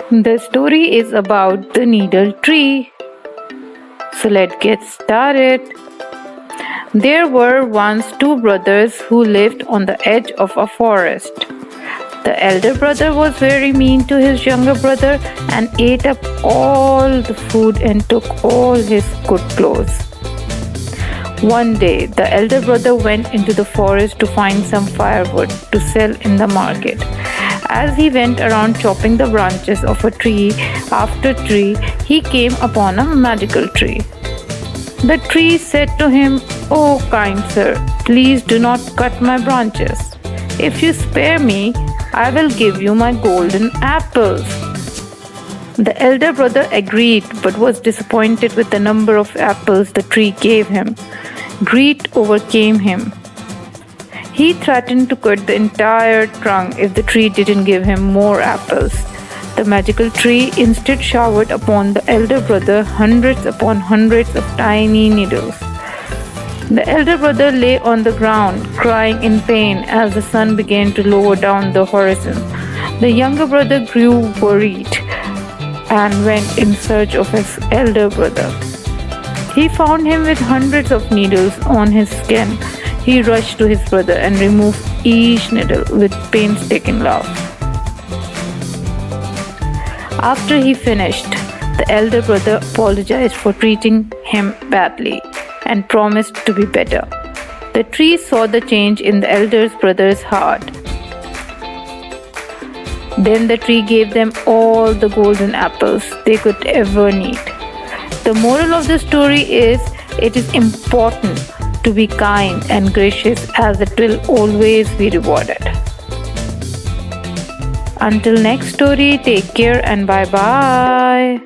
The story is about the needle tree. So let's get started. There were once two brothers who lived on the edge of a forest. The elder brother was very mean to his younger brother and ate up all the food and took all his good clothes. One day, the elder brother went into the forest to find some firewood to sell in the market. As he went around chopping the branches of a tree after tree, he came upon a magical tree. The tree said to him, "Oh, kind sir, please do not cut my branches. If you spare me, I will give you my golden apples." The elder brother agreed but was disappointed with the number of apples the tree gave him. Greed overcame him. He threatened to cut the entire trunk if the tree didn't give him more apples. The magical tree instead showered upon the elder brother hundreds upon hundreds of tiny needles. The elder brother lay on the ground, crying in pain as the sun began to lower down the horizon. The younger brother grew worried and went in search of his elder brother. He found him with hundreds of needles on his skin. He rushed to his brother and removed each needle with painstaking love. After he finished, the elder brother apologized for treating him badly and promised to be better. The tree saw the change in the elder brother's heart. Then the tree gave them all the golden apples they could ever need. The moral of the story is it is important to be kind and gracious as it will always be rewarded. Until next story, take care and bye bye.